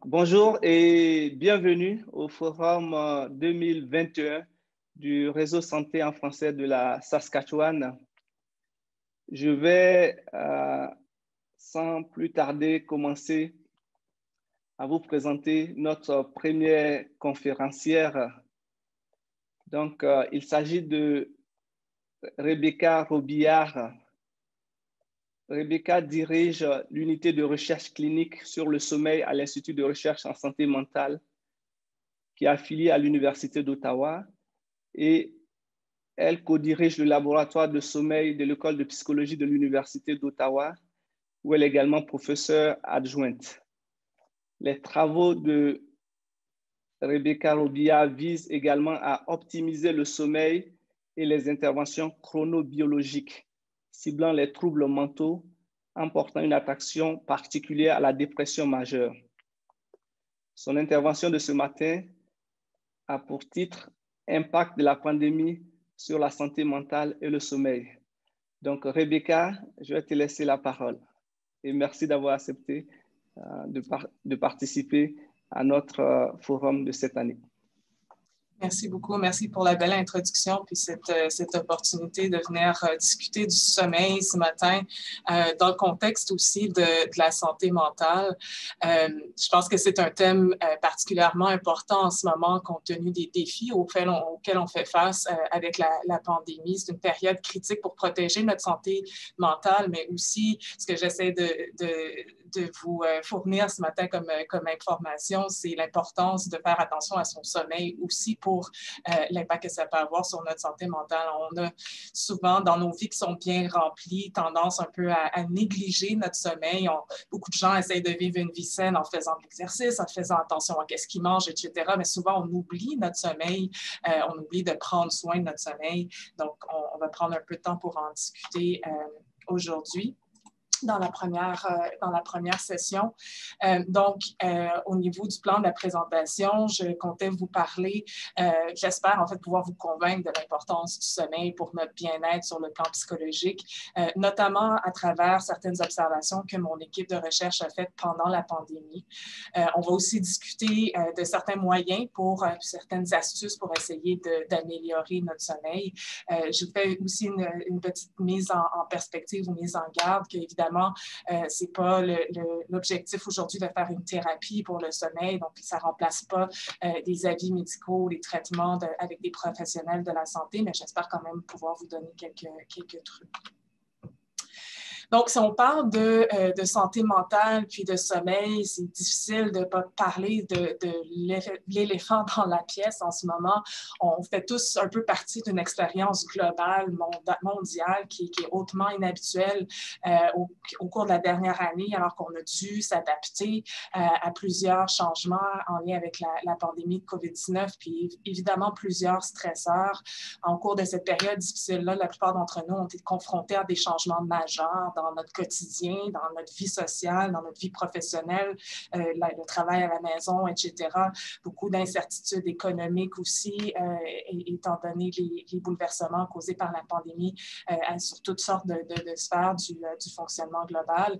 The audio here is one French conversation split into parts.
Bonjour et bienvenue au Forum 2021 du Réseau Santé en français de la Saskatchewan. Je vais, sans plus tarder, commencer à vous présenter notre première conférencière. Donc, il s'agit de Rebecca Robillard. Rebecca dirige l'unité de recherche clinique sur le sommeil à l'Institut de recherche en santé mentale qui est affilié à l'Université d'Ottawa et elle co-dirige le laboratoire de sommeil de l'École de psychologie de l'Université d'Ottawa où elle est également professeure adjointe. Les travaux de Rebecca Robillard visent également à optimiser le sommeil et les interventions chronobiologiques, ciblant les troubles mentaux en portant une attention particulière à la dépression majeure. Son intervention de ce matin a pour titre « Impact de la pandémie sur la santé mentale et le sommeil ». Donc, Rebecca, je vais te laisser la parole. Et merci d'avoir accepté de participer à notre forum de cette année. Merci beaucoup. Merci pour la belle introduction puis cette opportunité de venir discuter du sommeil ce matin dans le contexte aussi de la santé mentale. Je pense que c'est un thème particulièrement important en ce moment compte tenu des défis auxquels on fait face avec la pandémie. C'est une période critique pour protéger notre santé mentale, mais aussi ce que j'essaie de vous fournir ce matin comme information, c'est l'importance de faire attention à son sommeil aussi pour l'impact que ça peut avoir sur notre santé mentale. On a souvent, dans nos vies qui sont bien remplies, tendance un peu à négliger notre sommeil. Beaucoup de gens essayent de vivre une vie saine en faisant de l'exercice, en faisant attention à ce qu'ils mangent, etc. Mais souvent, on oublie notre sommeil, on oublie de prendre soin de notre sommeil. Donc, on va prendre un peu de temps pour en discuter aujourd'hui. Dans la première session. Au niveau du plan de la présentation, je comptais vous parler, j'espère en fait pouvoir vous convaincre de l'importance du sommeil pour notre bien-être sur le plan psychologique, notamment à travers certaines observations que mon équipe de recherche a faites pendant la pandémie. On va aussi discuter de certains moyens certaines astuces pour essayer d'améliorer notre sommeil. Je fais aussi une petite mise en perspective ou mise en garde qu'évidemment, ce n'est pas l'objectif aujourd'hui de faire une thérapie pour le sommeil, donc ça ne remplace pas des avis médicaux, des traitements avec des professionnels de la santé, mais j'espère quand même pouvoir vous donner quelques trucs. Donc, si on parle de santé mentale puis de sommeil, c'est difficile de ne pas parler de l'éléphant dans la pièce en ce moment. On fait tous un peu partie d'une expérience globale, mondiale, qui est hautement inhabituelle au cours de la dernière année, alors qu'on a dû s'adapter à plusieurs changements en lien avec la pandémie de COVID-19, puis évidemment plusieurs stresseurs. En cours de cette période difficile-là, la plupart d'entre nous ont été confrontés à des changements majeurs dans notre quotidien, dans notre vie sociale, dans notre vie professionnelle, le travail à la maison, etc. Beaucoup d'incertitudes économiques aussi, étant donné les bouleversements causés par la pandémie sur toutes sortes de sphères du fonctionnement global.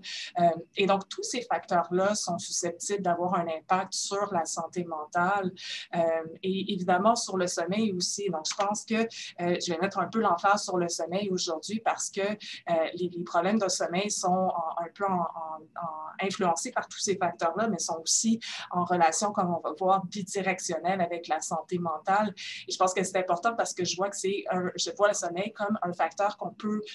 Et donc, tous ces facteurs-là sont susceptibles d'avoir un impact sur la santé mentale et évidemment sur le sommeil aussi. Donc, je pense que je vais mettre un peu l'emphase sur le sommeil aujourd'hui parce que les problèmes de sommeil sont un peu influencés par tous ces facteurs-là, mais sont aussi en relation, comme on va voir, bidirectionnelle avec la santé mentale. Et je pense que c'est important parce que je vois le sommeil comme un facteur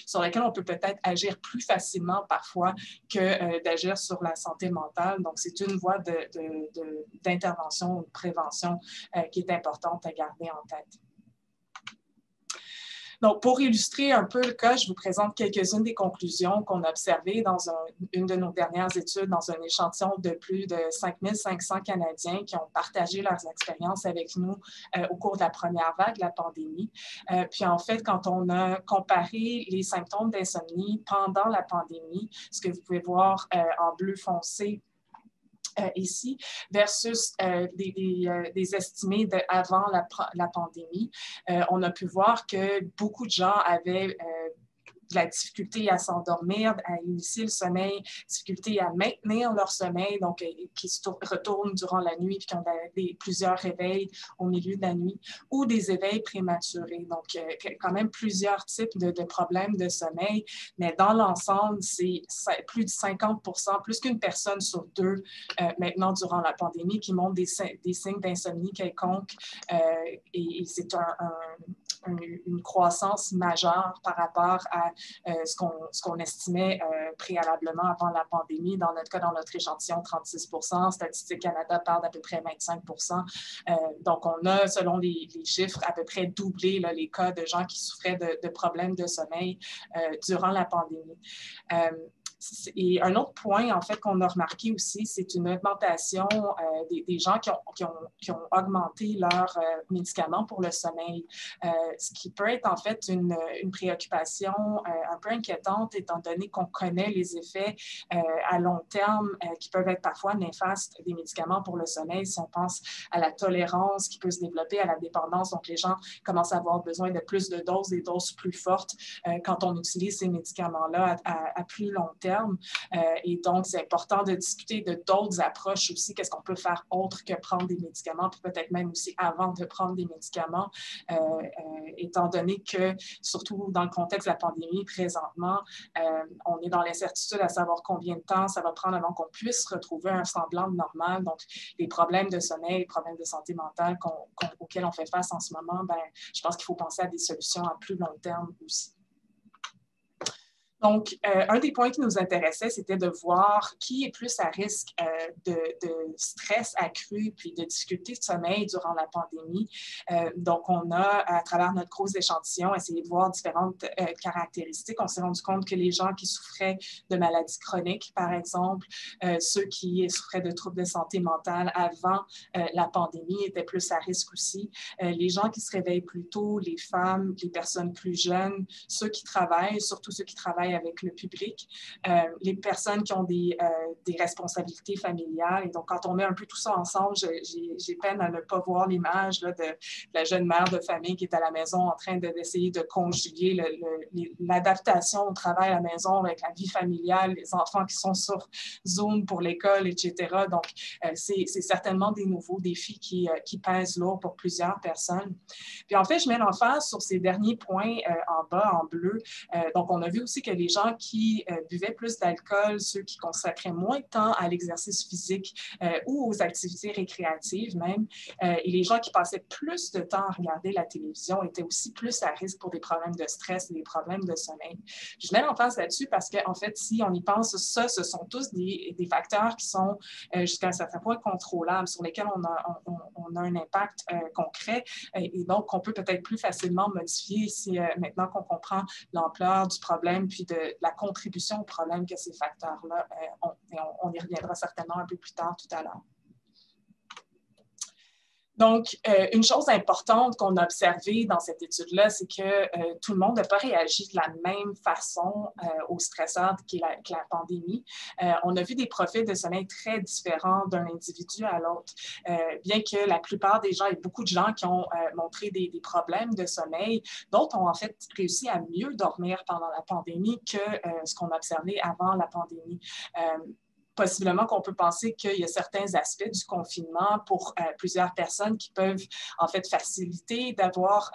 sur lequel on peut peut-être agir plus facilement parfois que d'agir sur la santé mentale. Donc, c'est une voie d'intervention ou de prévention qui est importante à garder en tête. Donc, pour illustrer un peu le cas, je vous présente quelques-unes des conclusions qu'on a observées dans une de nos dernières études dans un échantillon de plus de 5500 Canadiens qui ont partagé leurs expériences avec nous au cours de la première vague de la pandémie. Puis en fait, quand on a comparé les symptômes d'insomnie pendant la pandémie, ce que vous pouvez voir en bleu foncé ici, versus des estimés avant la pandémie, on a pu voir que beaucoup de gens avaient de la difficulté à s'endormir, à initier le sommeil, difficulté à maintenir leur sommeil, donc qui se retournent durant la nuit, puis qui ont plusieurs réveils au milieu de la nuit, ou des éveils prématurés. Donc, quand même plusieurs types de problèmes de sommeil, mais dans l'ensemble, c'est plus de 50%, plus qu'une personne sur deux maintenant durant la pandémie qui montre des signes d'insomnie quelconque, et c'est une croissance majeure par rapport à ce qu'on estimait préalablement avant la pandémie. Dans notre cas, dans notre échantillon, 36%. Statistique Canada parle d'à peu près 25%. Donc, on a, selon les chiffres, à peu près doublé là, les cas de gens qui souffraient de problèmes de sommeil durant la pandémie. Et un autre point, en fait, qu'on a remarqué aussi, c'est une augmentation des gens qui ont augmenté leurs médicaments pour le sommeil, ce qui peut être en fait une préoccupation un peu inquiétante, étant donné qu'on connaît les effets à long terme qui peuvent être parfois néfastes des médicaments pour le sommeil. Si on pense à la tolérance qui peut se développer, à la dépendance, donc les gens commencent à avoir besoin de plus de doses, des doses plus fortes quand on utilise ces médicaments-là à plus long terme. Et donc, c'est important de discuter de d'autres approches aussi. Qu'est-ce qu'on peut faire autre que prendre des médicaments, puis peut-être même aussi avant de prendre des médicaments, étant donné que, surtout dans le contexte de la pandémie présentement, on est dans l'incertitude à savoir combien de temps ça va prendre avant qu'on puisse retrouver un semblant de normal. Donc, les problèmes de sommeil, les problèmes de santé mentale auxquels on fait face en ce moment, je pense qu'il faut penser à des solutions à plus long terme aussi. Donc, un des points qui nous intéressait, c'était de voir qui est plus à risque de stress accru puis de difficultés de sommeil durant la pandémie. Donc, on a, à travers notre gros échantillon, essayé de voir différentes caractéristiques. On s'est rendu compte que les gens qui souffraient de maladies chroniques, par exemple, ceux qui souffraient de troubles de santé mentale avant la pandémie étaient plus à risque aussi. Les gens qui se réveillent plus tôt, les femmes, les personnes plus jeunes, ceux qui travaillent, surtout ceux qui travaillent avec le public, les personnes qui ont des responsabilités familiales. Et donc, quand on met un peu tout ça ensemble, j'ai peine à ne pas voir l'image de la jeune mère de famille qui est à la maison en train d'essayer de conjuguer l'adaptation au travail à la maison avec la vie familiale, les enfants qui sont sur Zoom pour l'école, etc. Donc, c'est certainement des nouveaux défis qui pèsent lourd pour plusieurs personnes. Puis, en fait, je mets l'emphase sur ces derniers points en bas, en bleu. Donc, on a vu aussi que les gens qui buvaient plus d'alcool, ceux qui consacraient moins de temps à l'exercice physique ou aux activités récréatives même, et les gens qui passaient plus de temps à regarder la télévision étaient aussi plus à risque pour des problèmes de stress et des problèmes de sommeil. Je mets l'emphase là-dessus parce qu'en fait, si on y pense, ce sont tous des facteurs qui sont jusqu'à un certain point contrôlables, sur lesquels on a un impact concret et donc qu'on peut peut-être plus facilement modifier si maintenant qu'on comprend l'ampleur du problème puis de la contribution au problème que ces facteurs-là ont. Et on y reviendra certainement un peu plus tard tout à l'heure. Donc, une chose importante qu'on a observée dans cette étude-là, c'est que tout le monde n'a pas réagi de la même façon au stresseur qu'est la pandémie. On a vu des profils de sommeil très différents d'un individu à l'autre, bien que la plupart des gens, et beaucoup de gens qui ont montré des problèmes de sommeil, d'autres ont en fait réussi à mieux dormir pendant la pandémie que ce qu'on a observé avant la pandémie. Possiblement qu'on peut penser qu'il y a certains aspects du confinement pour plusieurs personnes qui peuvent en fait faciliter d'avoir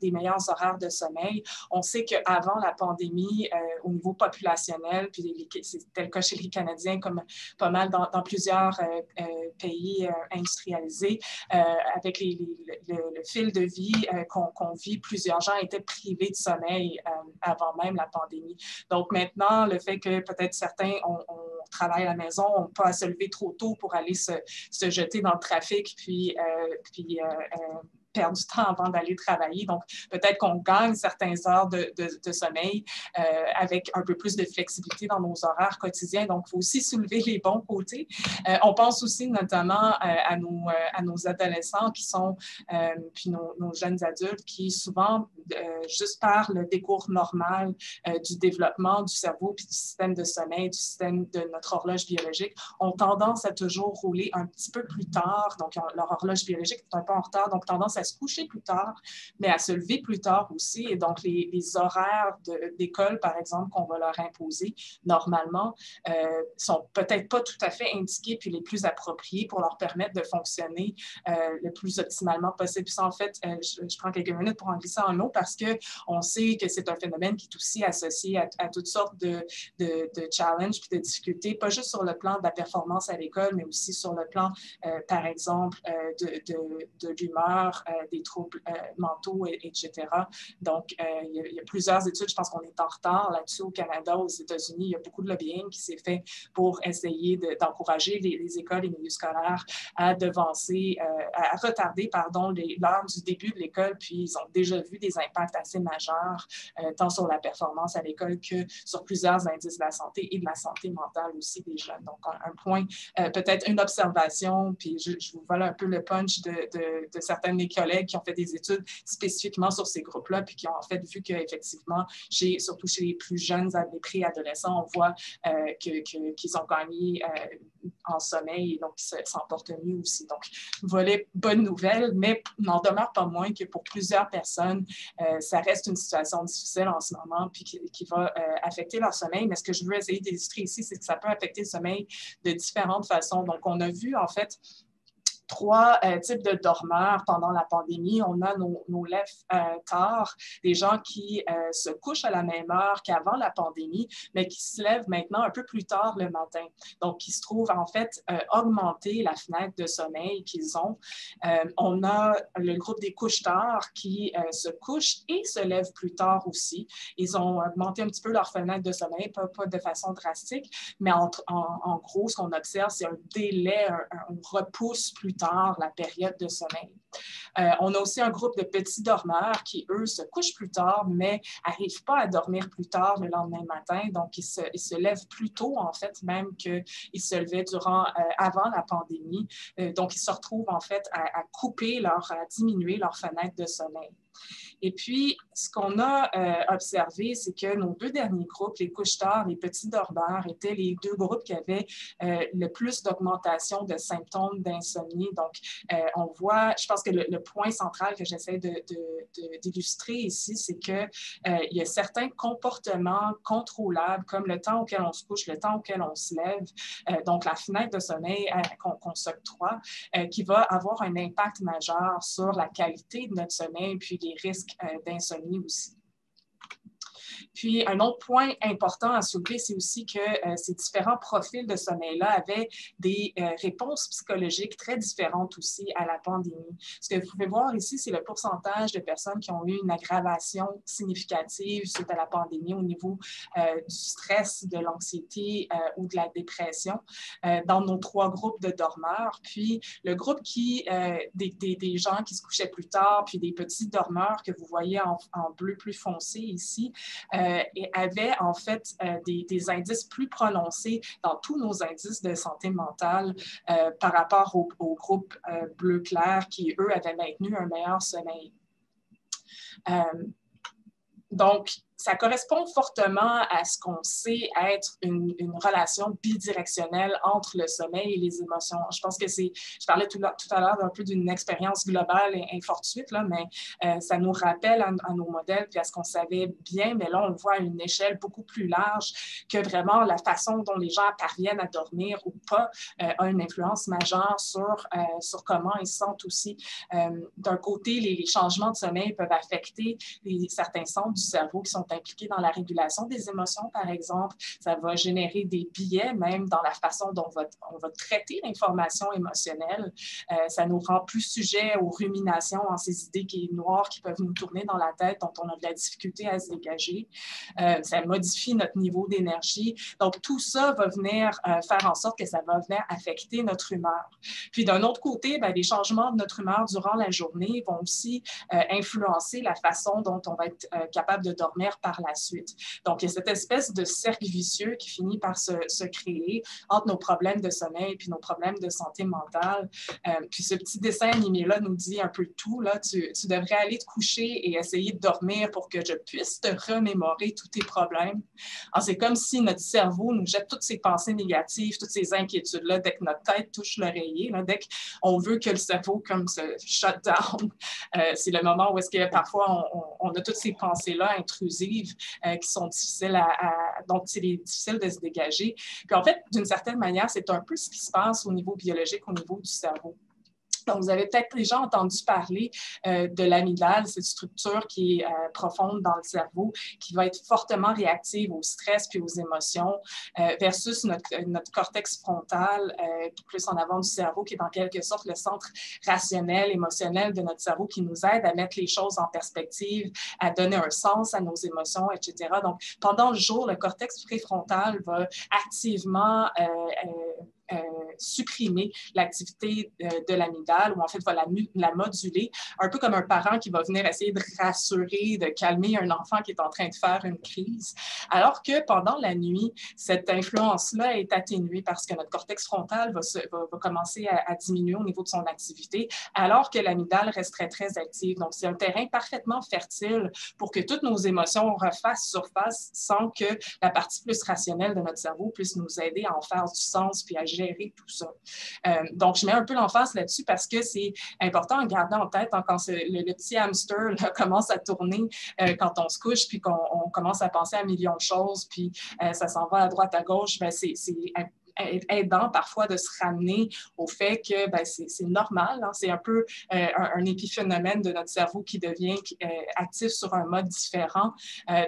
des meilleurs horaires de sommeil. On sait qu'avant la pandémie, au niveau populationnel, puis c'était le cas chez les Canadiens comme pas mal dans plusieurs pays industrialisés, avec le fil de vie qu'on vit, plusieurs gens étaient privés de sommeil avant même la pandémie. Donc maintenant, le fait que peut-être certains ont travail à la maison, on pas à se lever trop tôt pour aller se jeter dans le trafic, puis perdre du temps avant d'aller travailler. Donc, peut-être qu'on gagne certaines heures de sommeil avec un peu plus de flexibilité dans nos horaires quotidiens. Donc, il faut aussi soulever les bons côtés. On pense aussi notamment à nos adolescents qui sont, puis nos jeunes adultes qui souvent, juste par le décours normal du développement du cerveau puis du système de sommeil, du système de notre horloge biologique, ont tendance à toujours rouler un petit peu plus tard. Donc, leur horloge biologique est un peu en retard, donc tendance à se coucher plus tard, mais à se lever plus tard aussi. Et donc, les horaires d'école, par exemple, qu'on va leur imposer, normalement, sont peut-être pas tout à fait indiqués puis les plus appropriés pour leur permettre de fonctionner le plus optimalement possible. Ça, en fait, je prends quelques minutes pour en glisser un mot parce qu'on sait que c'est un phénomène qui est aussi associé à toutes sortes de challenges puis de difficultés, pas juste sur le plan de la performance à l'école, mais aussi sur le plan, par exemple, de l'humeur, des troubles mentaux, etc. Donc, il y a plusieurs études, je pense qu'on est en retard là-dessus au Canada, aux États-Unis, il y a beaucoup de lobbying qui s'est fait pour essayer d'encourager les écoles et milieux scolaires à devancer, à retarder, pardon, l'heure du début de l'école, puis ils ont déjà vu des impacts assez majeurs, tant sur la performance à l'école que sur plusieurs indices de la santé et de la santé mentale aussi des jeunes. Donc, un point, peut-être une observation, puis je vous vole un peu le punch de certains de mes collègues qui ont fait des études spécifiquement sur ces groupes-là, puis qui ont en fait vu qu'effectivement, surtout chez les plus jeunes, les préadolescents, on voit qu'ils ont gagné en sommeil et donc ils s'en portent mieux aussi. Donc, volet bonne nouvelle, mais n'en demeure pas moins que pour plusieurs personnes, ça reste une situation difficile en ce moment puis qui va affecter leur sommeil. Mais ce que je veux essayer d'illustrer ici, c'est que ça peut affecter le sommeil de différentes façons. Donc, on a vu en fait trois types de dormeurs pendant la pandémie. On a nos lèvres tard, des gens qui se couchent à la même heure qu'avant la pandémie, mais qui se lèvent maintenant un peu plus tard le matin. Donc, qui se trouvent en fait augmenter la fenêtre de sommeil qu'ils ont. On a le groupe des couches tard qui se couchent et se lèvent plus tard aussi. Ils ont augmenté un petit peu leur fenêtre de sommeil, pas de façon drastique, mais en gros, ce qu'on observe, c'est un délai, on repousse plus tard la période de sommeil. On a aussi un groupe de petits dormeurs qui, eux, se couchent plus tard, mais n'arrivent pas à dormir plus tard le lendemain matin. Donc, ils se lèvent plus tôt, en fait, même qu'ils se levaient avant la pandémie. Donc, ils se retrouvent, en fait, à diminuer leur fenêtre de sommeil. Et puis, ce qu'on a observé, c'est que nos deux derniers groupes, les couches tard, les petits dormeurs, étaient les deux groupes qui avaient le plus d'augmentation de symptômes d'insomnie. Donc, on voit, je pense que le point central que j'essaie d'illustrer ici, c'est qu'il y a certains comportements contrôlables, comme le temps auquel on se couche, le temps auquel on se lève, donc la fenêtre de sommeil qu'on s'octroie, qui va avoir un impact majeur sur la qualité de notre sommeil, puis les risques d'insomnie aussi. Puis, un autre point important à soulever, c'est aussi que ces différents profils de sommeil-là avaient des réponses psychologiques très différentes aussi à la pandémie. Ce que vous pouvez voir ici, c'est le pourcentage de personnes qui ont eu une aggravation significative suite à la pandémie au niveau du stress, de l'anxiété ou de la dépression dans nos trois groupes de dormeurs. Puis, le groupe des gens qui se couchaient plus tard, puis des petits dormeurs que vous voyez en bleu plus foncé ici, et avait en fait des indices plus prononcés dans tous nos indices de santé mentale par rapport au groupe bleu clair qui, eux, avaient maintenu un meilleur sommeil. Donc, ça correspond fortement à ce qu'on sait être une relation bidirectionnelle entre le sommeil et les émotions. Je pense que je parlais tout à l'heure d'un peu d'une expérience globale et fortuite, là, mais ça nous rappelle à nos modèles puis à ce qu'on savait bien, mais là, on le voit à une échelle beaucoup plus large que vraiment la façon dont les gens parviennent à dormir ou pas a une influence majeure sur comment ils se sentent aussi. D'un côté, les changements de sommeil peuvent affecter certains centres du cerveau qui sont impliqués dans la régulation des émotions, par exemple. Ça va générer des biais, même dans la façon dont on va traiter l'information émotionnelle. Ça nous rend plus sujets aux ruminations, en ces idées noires qui peuvent nous tourner dans la tête, dont on a de la difficulté à se dégager. Ça modifie notre niveau d'énergie. Donc, tout ça va venir faire en sorte que ça va venir affecter notre humeur. Puis, d'un autre côté, les changements de notre humeur durant la journée vont aussi influencer la façon dont on va être capable de dormir faire par la suite. Donc, il y a cette espèce de cercle vicieux qui finit par se créer entre nos problèmes de sommeil puis nos problèmes de santé mentale. Puis ce petit dessin animé-là nous dit un peu tout. Là. Tu devrais aller te coucher et essayer de dormir pour que je puisse te remémorer tous tes problèmes. Alors, c'est comme si notre cerveau nous jette toutes ces pensées négatives, toutes ces inquiétudes-là dès que notre tête touche l'oreiller, là, dès qu'on veut que le cerveau comme se shut down. C'est le moment où est-ce que parfois on a toutes ces pensées-là intrusives qui sont difficiles donc c'est difficile de se dégager. Puis en fait, d'une certaine manière, c'est un peu ce qui se passe au niveau biologique, au niveau du cerveau. Donc, vous avez peut-être déjà entendu parler de l'amygdale, cette structure qui est profonde dans le cerveau, qui va être fortement réactive au stress puis aux émotions, versus notre cortex frontal, plus en avant du cerveau, qui est en quelque sorte le centre rationnel, émotionnel de notre cerveau, qui nous aide à mettre les choses en perspective, à donner un sens à nos émotions, etc. Donc, pendant le jour, le cortex préfrontal va activement supprimer l'activité de l'amygdale, ou en fait va la moduler, un peu comme un parent qui va venir essayer de rassurer, de calmer un enfant qui est en train de faire une crise, alors que pendant la nuit, cette influence-là est atténuée parce que notre cortex frontal va commencer à diminuer au niveau de son activité, alors que l'amygdale reste très, très active. Donc, c'est un terrain parfaitement fertile pour que toutes nos émotions refassent surface sans que la partie plus rationnelle de notre cerveau puisse nous aider à en faire du sens puis à gérer tout ça. Donc, je mets un peu l'emphase là-dessus parce que c'est important à garder en tête quand le petit hamster là, commence à tourner quand on se couche puis qu'on commence à penser à un million de choses puis ça s'en va à droite, à gauche, ben c'est aidant parfois de se ramener au fait que ben, c'est normal, hein, c'est un peu un épiphénomène de notre cerveau qui devient actif sur un mode différent.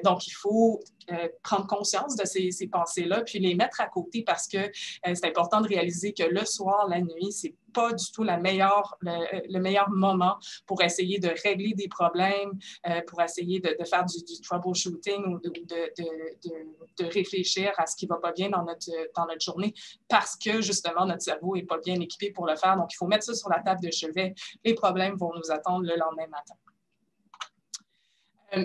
Donc, il faut prendre conscience de ces pensées-là, puis les mettre à côté parce que c'est important de réaliser que le soir, la nuit, c'est pas du tout le meilleur moment pour essayer de régler des problèmes, pour essayer de faire du troubleshooting ou de réfléchir à ce qui va pas bien dans notre journée parce que, justement, notre cerveau n'est pas bien équipé pour le faire. Donc, il faut mettre ça sur la table de chevet. Les problèmes vont nous attendre le lendemain matin.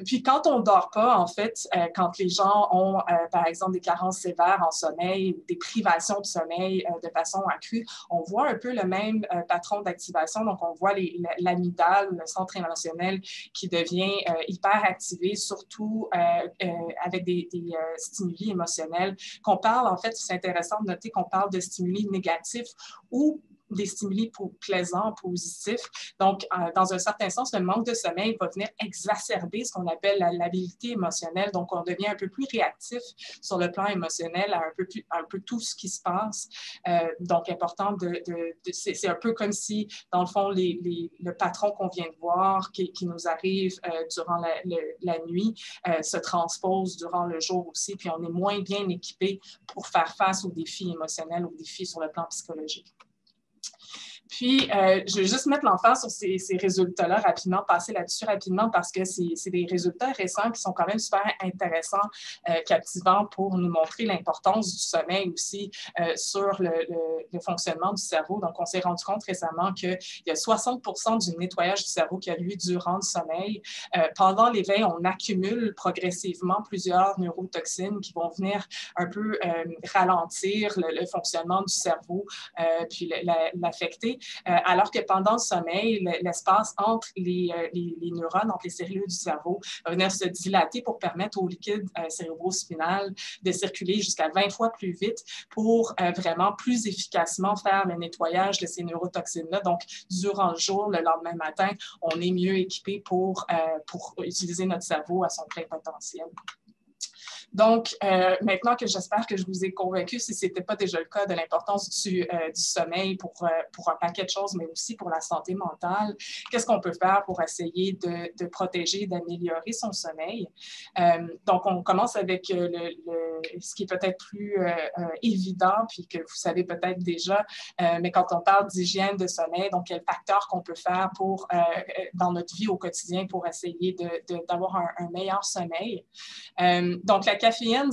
Puis quand on ne dort pas, en fait, quand les gens ont, par exemple, des carences sévères en sommeil ou des privations de sommeil de façon accrue, on voit un peu le même patron d'activation. Donc, on voit l'amygdale, le centre émotionnel qui devient hyper activé, surtout avec des stimuli émotionnels. Qu'on parle, en fait, c'est intéressant de noter qu'on parle de stimuli négatifs ou des stimuli plaisants, positifs. Donc, dans un certain sens, le manque de sommeil va venir exacerber ce qu'on appelle la labilité émotionnelle. Donc, on devient un peu plus réactif sur le plan émotionnel à un peu tout ce qui se passe. Donc, important c'est un peu comme si, dans le fond, le patron qu'on vient de voir, qui nous arrive durant la nuit, se transpose durant le jour aussi, puis on est moins bien équipé pour faire face aux défis émotionnels, aux défis sur le plan psychologique. Puis, je vais juste mettre l'emphase sur ces résultats-là rapidement, passer là-dessus rapidement parce que c'est des résultats récents qui sont quand même super intéressants, captivants pour nous montrer l'importance du sommeil aussi sur le fonctionnement du cerveau. Donc, on s'est rendu compte récemment qu'il y a 60% du nettoyage du cerveau qui a lieu durant le sommeil. Pendant l'éveil, on accumule progressivement plusieurs neurotoxines qui vont venir un peu ralentir le fonctionnement du cerveau puis l'affecter. Alors que pendant le sommeil, l'espace entre les neurones, entre les cellules du cerveau, va venir se dilater pour permettre au liquide cérébrospinal de circuler jusqu'à 20 fois plus vite pour vraiment plus efficacement faire le nettoyage de ces neurotoxines-là. Donc, durant le jour, le lendemain matin, on est mieux équipé pour utiliser notre cerveau à son plein potentiel. Donc, maintenant que j'espère que je vous ai convaincu, si ce n'était pas déjà le cas, de l'importance du sommeil pour un paquet de choses, mais aussi pour la santé mentale, qu'est-ce qu'on peut faire pour essayer de protéger, d'améliorer son sommeil? Donc, on commence avec ce qui est peut-être plus évident, puis que vous savez peut-être déjà, mais quand on parle d'hygiène de sommeil, donc quels facteurs qu'on peut faire dans notre vie au quotidien pour essayer d'avoir un meilleur sommeil. Donc, la caféine,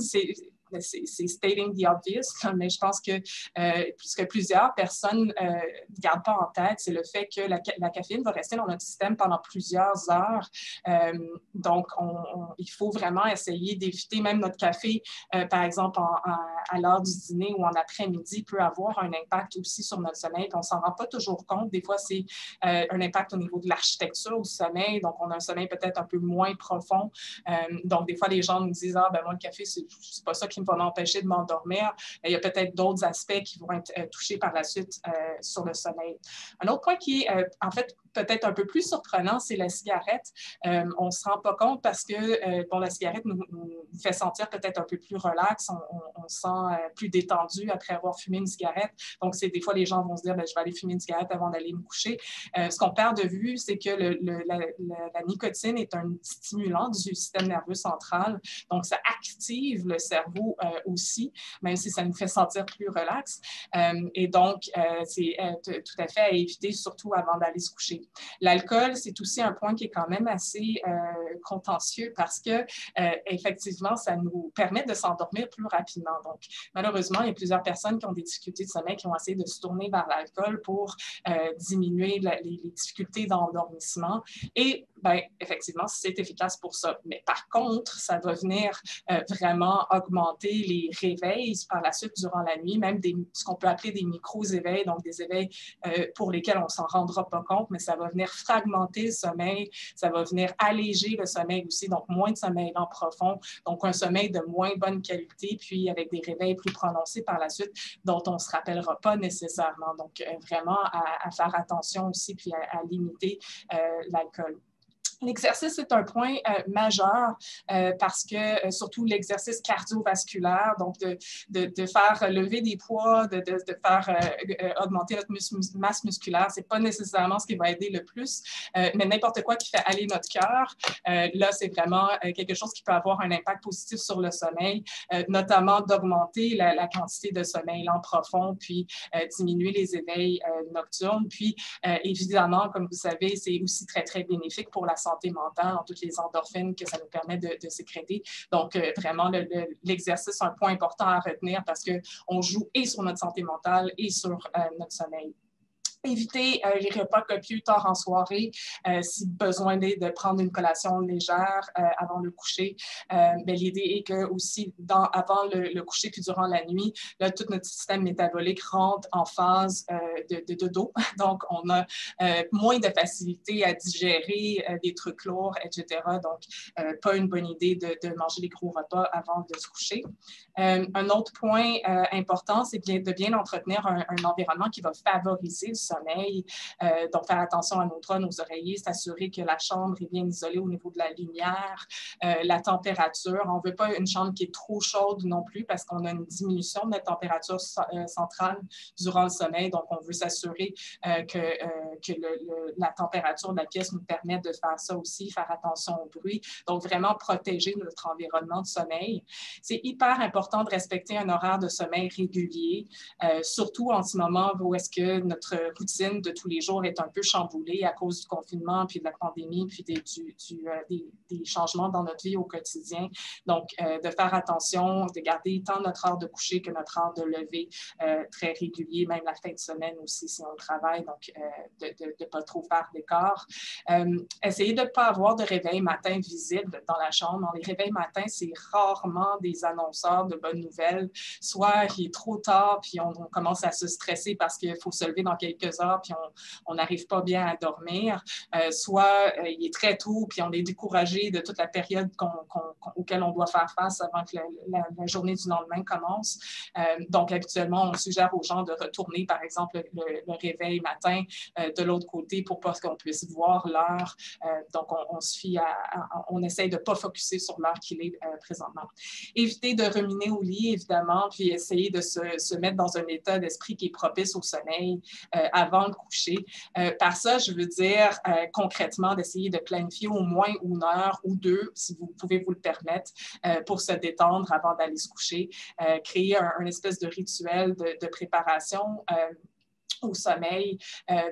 c'est stating the obvious, mais je pense que ce que plusieurs personnes ne gardent pas en tête, c'est le fait que la caféine va rester dans notre système pendant plusieurs heures. Donc, il faut vraiment essayer d'éviter même notre café, par exemple, à l'heure du dîner ou en après-midi, peut avoir un impact aussi sur notre sommeil. Puis on ne s'en rend pas toujours compte. Des fois, c'est un impact au niveau de l'architecture du sommeil. Donc, on a un sommeil peut-être un peu moins profond. Donc, des fois, les gens nous disent « Ah, ben moi, le café, c'est pas ça qui va m'empêcher de m'endormir. » Il y a peut-être d'autres aspects qui vont être touchés par la suite sur le sommeil. Un autre point qui est, en fait, peut-être un peu plus surprenant, c'est la cigarette. On ne se rend pas compte parce que bon, la cigarette nous fait sentir peut-être un peu plus relax, on se sent plus détendu après avoir fumé une cigarette. Donc, des fois, les gens vont se dire, ben, je vais aller fumer une cigarette avant d'aller me coucher. Ce qu'on perd de vue, c'est que la nicotine est un stimulant du système nerveux central. Donc, ça active le cerveau aussi, même si ça nous fait sentir plus relax. Et donc, c'est tout à fait à éviter, surtout avant d'aller se coucher. L'alcool, c'est aussi un point qui est quand même assez contentieux parce que, effectivement, ça nous permet de s'endormir plus rapidement. Donc, malheureusement, il y a plusieurs personnes qui ont des difficultés de sommeil qui ont essayé de se tourner vers l'alcool pour diminuer les difficultés d'endormissement. Et, bien, effectivement, c'est efficace pour ça. Mais par contre, ça va venir vraiment augmenter les réveils par la suite durant la nuit, même ce qu'on peut appeler des micro-éveils, donc des éveils pour lesquels on ne s'en rendra pas compte, mais ça va venir fragmenter le sommeil, ça va venir alléger le sommeil aussi, donc moins de sommeil lent profond, donc un sommeil de moins bonne qualité, puis avec des réveils plus prononcés par la suite, dont on ne se rappellera pas nécessairement. Donc, vraiment à faire attention aussi, puis à limiter l'alcool. L'exercice est un point majeur parce que, surtout l'exercice cardiovasculaire, donc de faire lever des poids, de faire augmenter notre masse musculaire, ce n'est pas nécessairement ce qui va aider le plus, mais n'importe quoi qui fait aller notre cœur, là, c'est vraiment quelque chose qui peut avoir un impact positif sur le sommeil, notamment d'augmenter la quantité de sommeil lent profond, puis diminuer les éveils nocturnes. Puis, évidemment, comme vous savez, c'est aussi très, très bénéfique pour la santé mentale, dans toutes les endorphines que ça nous permet de sécréter. Donc, vraiment, l'exercice, un point important à retenir parce qu'on joue et sur notre santé mentale et sur notre sommeil. Éviter les repas copieux tard en soirée, si besoin de prendre une collation légère avant le coucher. L'idée est que aussi avant le coucher puis durant la nuit, là, tout notre système métabolique rentre en phase de dodo. Donc, on a moins de facilité à digérer des trucs lourds, etc. Donc, pas une bonne idée de manger des gros repas avant de se coucher. Un autre point important, c'est de bien entretenir un environnement qui va favoriser le sommeil. Donc, faire attention à nos draps, nos oreillers, s'assurer que la chambre est bien isolée au niveau de la lumière, la température. On ne veut pas une chambre qui est trop chaude non plus parce qu'on a une diminution de notre température centrale durant le sommeil. Donc, on veut s'assurer que la température de la pièce nous permet de faire ça aussi, faire attention au bruit. Donc, vraiment protéger notre environnement de sommeil. C'est hyper important de respecter un horaire de sommeil régulier, surtout en ce moment où est-ce que notre routine de tous les jours est un peu chamboulée à cause du confinement, puis de la pandémie, puis des changements dans notre vie au quotidien. Donc, de faire attention, de garder tant notre heure de coucher que notre heure de lever très régulier, même la fin de semaine aussi si on travaille, donc de ne pas trop faire d'écart. Essayer de ne pas avoir de réveil matin visible dans la chambre. Les réveils matins, c'est rarement des annonceurs de bonnes nouvelles. Soit il est trop tard, puis on commence à se stresser parce qu'il faut se lever dans quelques heures, puis on n'arrive pas bien à dormir. Soit il est très tôt, puis on est découragé de toute la période auquel on doit faire face avant que la journée du lendemain commence. Donc, habituellement, on suggère aux gens de retourner, par exemple, le réveil matin de l'autre côté pour pas qu'on puisse voir l'heure. Donc, on essaye de ne pas focusser sur l'heure qu'il est présentement. Éviter de ruminer au lit, évidemment, puis essayer de se mettre dans un état d'esprit qui est propice au sommeil avant le coucher. Par ça, je veux dire concrètement d'essayer de planifier au moins une heure ou deux, si vous pouvez vous le permettre, pour se détendre avant d'aller se coucher. Créer un espèce de rituel de préparation au sommeil.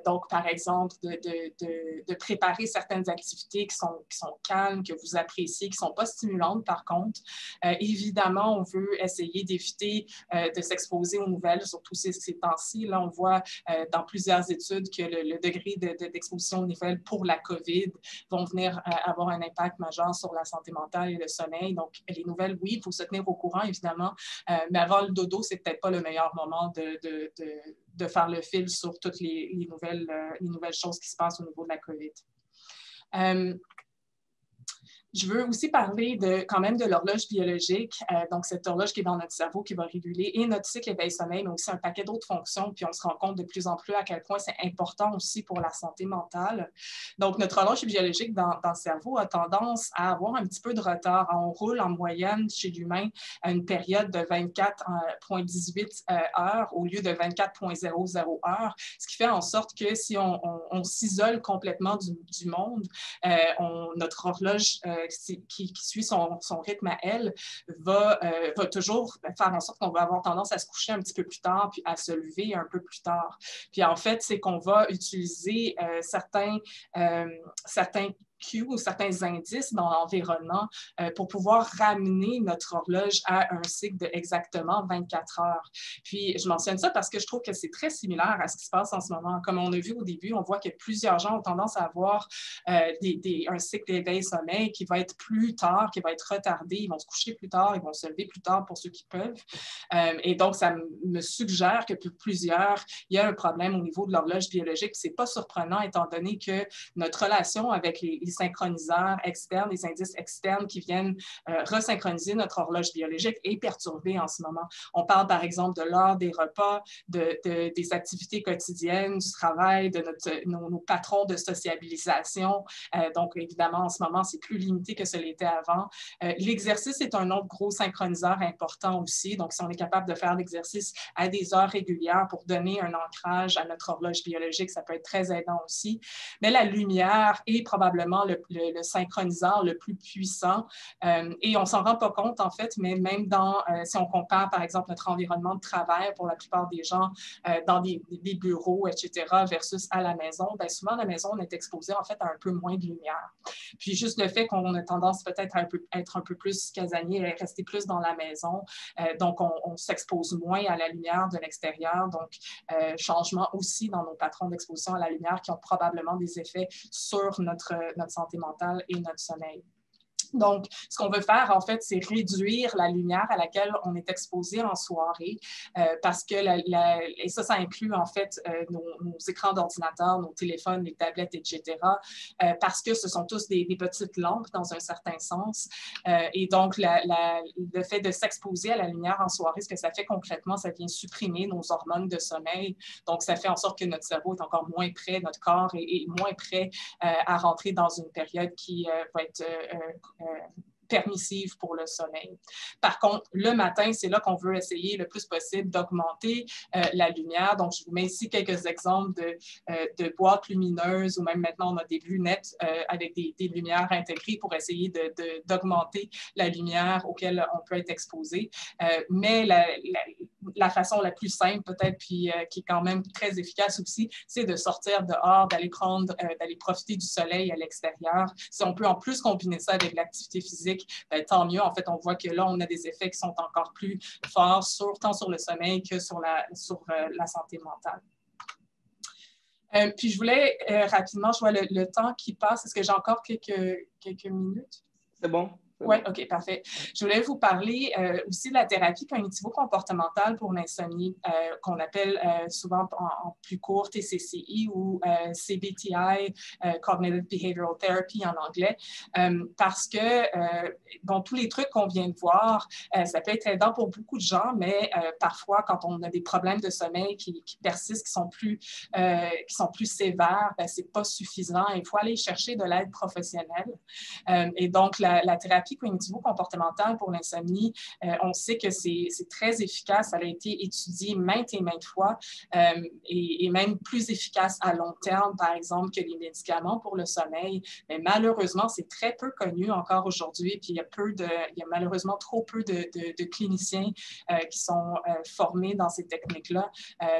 Donc, par exemple, de préparer certaines activités qui sont calmes, que vous appréciez, qui ne sont pas stimulantes, par contre. Évidemment, on veut essayer d'éviter de s'exposer aux nouvelles, surtout ces temps-ci. Là, on voit dans plusieurs études que le degré d'exposition aux nouvelles pour la COVID vont venir avoir un impact majeur sur la santé mentale et le sommeil. Donc, les nouvelles, oui, il faut se tenir au courant, évidemment, mais avant le dodo, c'est peut-être pas le meilleur moment de faire le fil sur toutes les nouvelles choses qui se passent au niveau de la COVID. Je veux aussi parler quand même de l'horloge biologique, donc cette horloge qui est dans notre cerveau, qui va réguler et notre cycle éveil-sommeil, mais aussi un paquet d'autres fonctions. Puis on se rend compte de plus en plus à quel point c'est important aussi pour la santé mentale. Donc notre horloge biologique dans le cerveau a tendance à avoir un petit peu de retard. On roule en moyenne chez l'humain à une période de 24,18 heures au lieu de 24,00 heures, ce qui fait en sorte que si on s'isole complètement du monde, notre horloge qui suit son rythme à elle, va toujours faire en sorte qu'on va avoir tendance à se coucher un petit peu plus tard, puis à se lever un peu plus tard. Puis en fait, c'est qu'on va utiliser certains cues ou certains indices dans l'environnement pour pouvoir ramener notre horloge à un cycle de exactement 24 heures. Puis, je mentionne ça parce que je trouve que c'est très similaire à ce qui se passe en ce moment. Comme on a vu au début, on voit que plusieurs gens ont tendance à avoir un cycle d'éveil-sommeil qui va être plus tard, qui va être retardé. Ils vont se coucher plus tard, ils vont se lever plus tard pour ceux qui peuvent. Et donc, ça me suggère que pour plusieurs, il y a un problème au niveau de l'horloge biologique. Ce n'est pas surprenant étant donné que notre relation avec les synchroniseurs externes, les indices externes qui viennent resynchroniser notre horloge biologique est perturbée en ce moment. On parle par exemple de l'heure des repas, des activités quotidiennes, du travail, de nos patrons de sociabilisation. Donc évidemment, en ce moment, c'est plus limité que ce l'était avant. L'exercice est un autre gros synchroniseur important aussi. Donc si on est capable de faire l'exercice à des heures régulières pour donner un ancrage à notre horloge biologique, ça peut être très aidant aussi. Mais la lumière est probablement le synchroniseur le plus puissant et on ne s'en rend pas compte en fait, mais même si on compare par exemple notre environnement de travail pour la plupart des gens dans des bureaux, etc. versus à la maison, bien souvent à la maison on est exposé en fait à un peu moins de lumière. Puis juste le fait qu'on a tendance peut-être à être un peu plus casanier et rester plus dans la maison, donc on s'expose moins à la lumière de l'extérieur, donc changement aussi dans nos patrons d'exposition à la lumière qui ont probablement des effets sur notre santé mentale et notre sommeil. Donc, ce qu'on veut faire, en fait, c'est réduire la lumière à laquelle on est exposé en soirée parce que, et ça inclut, en fait, nos écrans d'ordinateur, nos téléphones, les tablettes, etc., parce que ce sont tous des petites lampes dans un certain sens. Et donc, le fait de s'exposer à la lumière en soirée, ce que ça fait concrètement, ça vient supprimer nos hormones de sommeil. Donc, ça fait en sorte que notre cerveau est encore moins prêt, notre corps est moins prêt à rentrer dans une période qui va être permissive pour le sommeil. Par contre, le matin, c'est là qu'on veut essayer le plus possible d'augmenter la lumière. Donc, je vous mets ici quelques exemples de boîtes lumineuses ou même maintenant, on a des lunettes avec des lumières intégrées pour essayer d'augmenter la lumière auquelle on peut être exposé. Mais la façon la plus simple peut-être, puis qui est quand même très efficace aussi, c'est de sortir dehors, d'aller profiter du soleil à l'extérieur. Si on peut en plus combiner ça avec l'activité physique, ben, tant mieux. En fait, on voit que là, on a des effets qui sont encore plus forts, tant sur le sommeil que sur la santé mentale. Puis je voulais rapidement, je vois le temps qui passe. Est-ce que j'ai encore quelques minutes? C'est bon. Oui, OK, parfait. Je voulais vous parler aussi de la thérapie cognitivo-comportementale pour l'insomnie, qu'on appelle souvent en plus court TCCI ou CBTI, Cognitive Behavioral Therapy en anglais, parce que, bon, tous les trucs qu'on vient de voir, ça peut être aidant pour beaucoup de gens, mais parfois, quand on a des problèmes de sommeil qui persistent, qui sont plus sévères, ben, c'est pas suffisant. Il faut aller chercher de l'aide professionnelle. Et donc, la thérapie thérapie cognitivo-comportementale pour l'insomnie, on sait que c'est très efficace. Ça a été étudié maintes et maintes fois et même plus efficace à long terme, par exemple, que les médicaments pour le sommeil. Mais malheureusement, c'est très peu connu encore aujourd'hui. Puis il y a malheureusement trop peu de cliniciens qui sont formés dans ces techniques-là.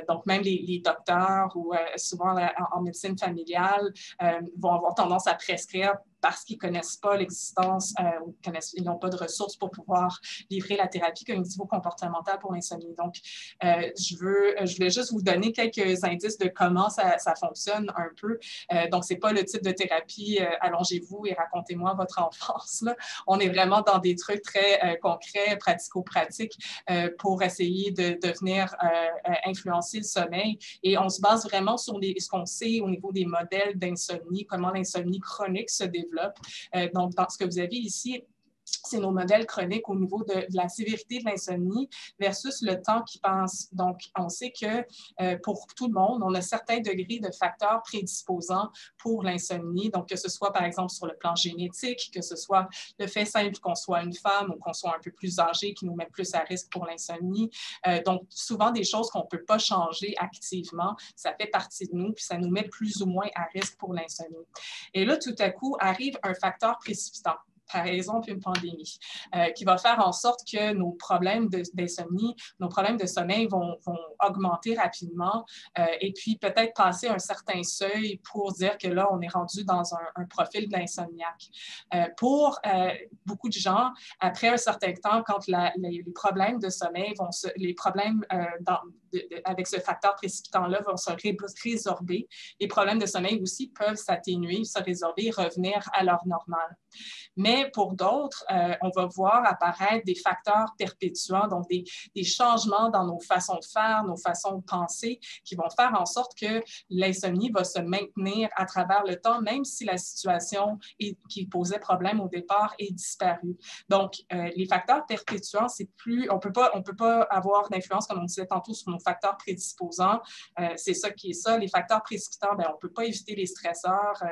Donc, même les docteurs ou souvent en médecine familiale vont avoir tendance à prescrire parce qu'ils ne connaissent pas l'existence ou ils n'ont pas de ressources pour pouvoir livrer la thérapie cognitivo-comportementale pour l'insomnie. Donc, je voulais juste vous donner quelques indices de comment ça fonctionne un peu. Donc, ce n'est pas le type de thérapie allongez-vous et racontez-moi votre enfance, là. On est vraiment dans des trucs très concrets, pratico-pratiques pour essayer de venir influencer le sommeil. Et on se base vraiment sur ce qu'on sait au niveau des modèles d'insomnie, comment l'insomnie chronique se développe. Donc, dans ce que vous avez ici, c'est nos modèles chroniques au niveau de la sévérité de l'insomnie versus le temps qui passe. Donc, on sait que pour tout le monde, on a certains degrés de facteurs prédisposants pour l'insomnie. Donc, que ce soit, par exemple, sur le plan génétique, que ce soit le fait simple qu'on soit une femme ou qu'on soit un peu plus âgé qui nous met plus à risque pour l'insomnie. Donc, souvent, des choses qu'on ne peut pas changer activement, ça fait partie de nous, puis ça nous met plus ou moins à risque pour l'insomnie. Et là, tout à coup, arrive un facteur précipitant. Par exemple, une pandémie, qui va faire en sorte que nos problèmes d'insomnie, nos problèmes de sommeil vont augmenter rapidement et puis peut-être passer un certain seuil pour dire que là, on est rendu dans un profil d'insomniaque. Pour beaucoup de gens, après un certain temps, quand les problèmes de sommeil les problèmes avec ce facteur précipitant-là vont se résorber, les problèmes de sommeil aussi peuvent s'atténuer, se résorber, revenir à leur normal. Mais pour d'autres, on va voir apparaître des facteurs perpétuants, donc des changements dans nos façons de faire, nos façons de penser, qui vont faire en sorte que l'insomnie va se maintenir à travers le temps, même si la situation qui posait problème au départ est disparue. Donc, les facteurs perpétuants, c'est plus, on peut pas avoir d'influence, comme on disait tantôt, sur nos facteurs prédisposants. C'est ça qui est ça. Les facteurs précipitants, bien, on ne peut pas éviter les stresseurs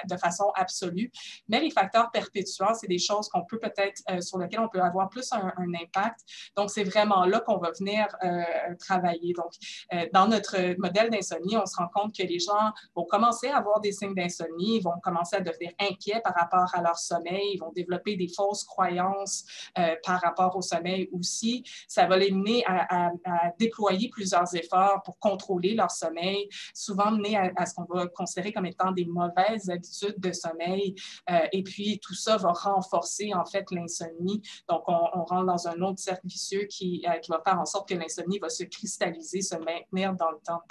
de façon absolue, mais les facteurs perpétuants, c'est des choses qu'on peut peut-être, sur lesquelles on peut avoir plus un impact. Donc, c'est vraiment là qu'on va venir travailler. Donc, dans notre modèle d'insomnie, on se rend compte que les gens vont commencer à avoir des signes d'insomnie, ils vont commencer à devenir inquiets par rapport à leur sommeil, ils vont développer des fausses croyances par rapport au sommeil aussi. Ça va les mener à déployer plusieurs efforts pour contrôler leur sommeil, souvent mener à ce qu'on va considérer comme étant des mauvaises habitudes de sommeil. Et puis, tout ça va renforcer, en fait, l'insomnie. Donc, on rentre dans un autre cercle vicieux qui va faire en sorte que l'insomnie va se cristalliser, se maintenir dans le temps.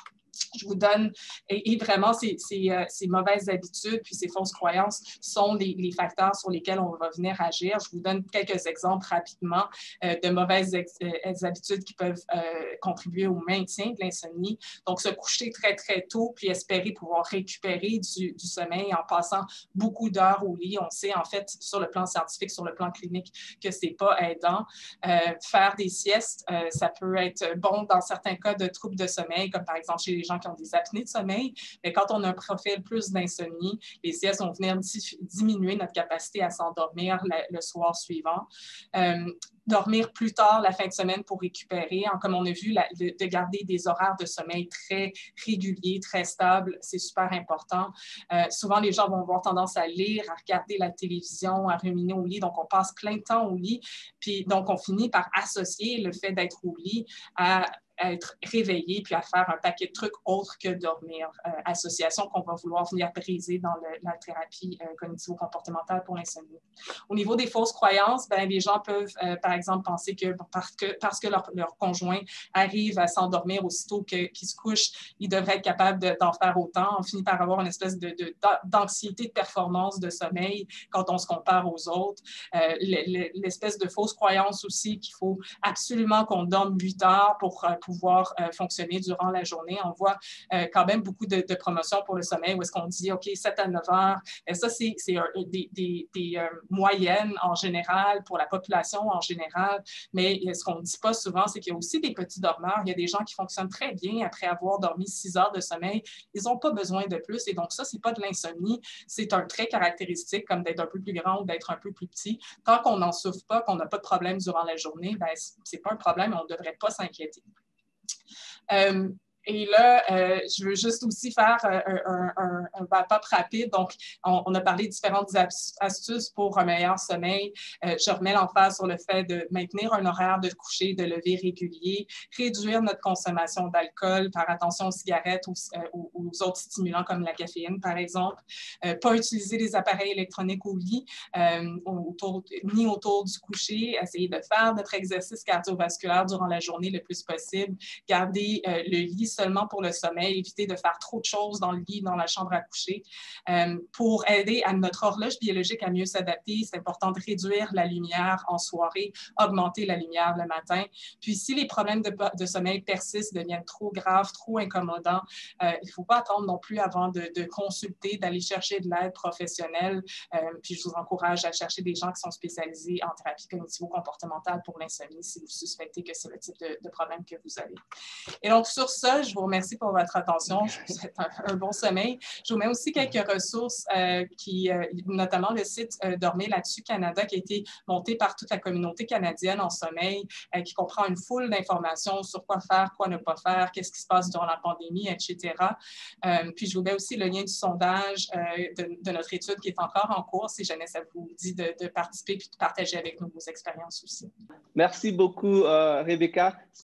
Je vous donne, et vraiment, ces mauvaises habitudes puis ces fausses croyances sont les facteurs sur lesquels on va venir agir. Je vous donne quelques exemples rapidement de mauvaises habitudes qui peuvent contribuer au maintien de l'insomnie. Donc, se coucher très, très tôt puis espérer pouvoir récupérer du sommeil en passant beaucoup d'heures au lit. On sait, en fait, sur le plan scientifique, sur le plan clinique, que ce n'est pas aidant. Faire des siestes, ça peut être bon dans certains cas de troubles de sommeil, comme par exemple chez les gens qui ont des apnées de sommeil, mais quand on a un profil plus d'insomnie, les siestes vont venir diminuer notre capacité à s'endormir le soir suivant. Dormir plus tard la fin de semaine pour récupérer. Comme on a vu, de garder des horaires de sommeil très réguliers, très stables, c'est super important. Souvent, les gens vont avoir tendance à lire, à regarder la télévision, à ruminer au lit. Donc, on passe plein de temps au lit. Puis, donc, on finit par associer le fait d'être au lit à être réveillé puis à faire un paquet de trucs autres que dormir. Association qu'on va vouloir venir briser dans la thérapie cognitivo-comportementale pour l'insomnie. Au niveau des fausses croyances, ben, les gens peuvent, par exemple, penser que parce que leur conjoint arrive à s'endormir aussitôt qu'il se couche, il devrait être capable d'en faire autant. On finit par avoir une espèce d'anxiété de performance de sommeil quand on se compare aux autres. L'espèce de fausse croyance aussi qu'il faut absolument qu'on dorme 8 heures pour pouvoir fonctionner durant la journée. On voit quand même beaucoup de promotions pour le sommeil où est-ce qu'on dit, OK, 7 à 9 heures. Et ça, c'est des moyennes en général pour la population en général. Mais ce qu'on ne dit pas souvent, c'est qu'il y a aussi des petits dormeurs. Il y a des gens qui fonctionnent très bien après avoir dormi 6 heures de sommeil. Ils n'ont pas besoin de plus. Et donc, ça, ce n'est pas de l'insomnie. C'est un trait caractéristique comme d'être un peu plus grand ou d'être un peu plus petit. Tant qu'on n'en souffre pas, qu'on n'a pas de problème durant la journée, ben, ce n'est pas un problème, on ne devrait pas s'inquiéter. Et là, je veux juste aussi faire un wrap-up rapide. Donc, on a parlé de différentes astuces pour un meilleur sommeil. Je remets l'emphase sur le fait de maintenir un horaire de coucher, de lever régulier, réduire notre consommation d'alcool, faire attention aux cigarettes ou aux autres stimulants comme la caféine, par exemple. Pas utiliser les appareils électroniques au lit, ni autour du coucher. Essayer de faire notre exercice cardiovasculaire durant la journée le plus possible. Garder le lit seulement pour le sommeil, éviter de faire trop de choses dans le lit, dans la chambre à coucher. Pour aider à notre horloge biologique à mieux s'adapter, c'est important de réduire la lumière en soirée, augmenter la lumière le matin. Puis, si les problèmes de sommeil persistent, deviennent trop graves, trop incommodants, il ne faut pas attendre non plus avant de consulter, d'aller chercher de l'aide professionnelle. Puis, je vous encourage à chercher des gens qui sont spécialisés en thérapie cognitivo-comportementale pour l'insomnie si vous suspectez que c'est le type de problème que vous avez. Et donc, sur ça, je vous remercie pour votre attention. Je vous souhaite un bon sommeil. Je vous mets aussi quelques ressources, notamment le site Dormez là-dessus Canada, qui a été monté par toute la communauté canadienne en sommeil, qui comprend une foule d'informations sur quoi faire, quoi ne pas faire, qu'est-ce qui se passe durant la pandémie, etc. Puis, je vous mets aussi le lien du sondage de notre étude qui est encore en cours, si jamais ça vous dit de participer puis de partager avec nous vos expériences aussi. Merci beaucoup, Rebecca.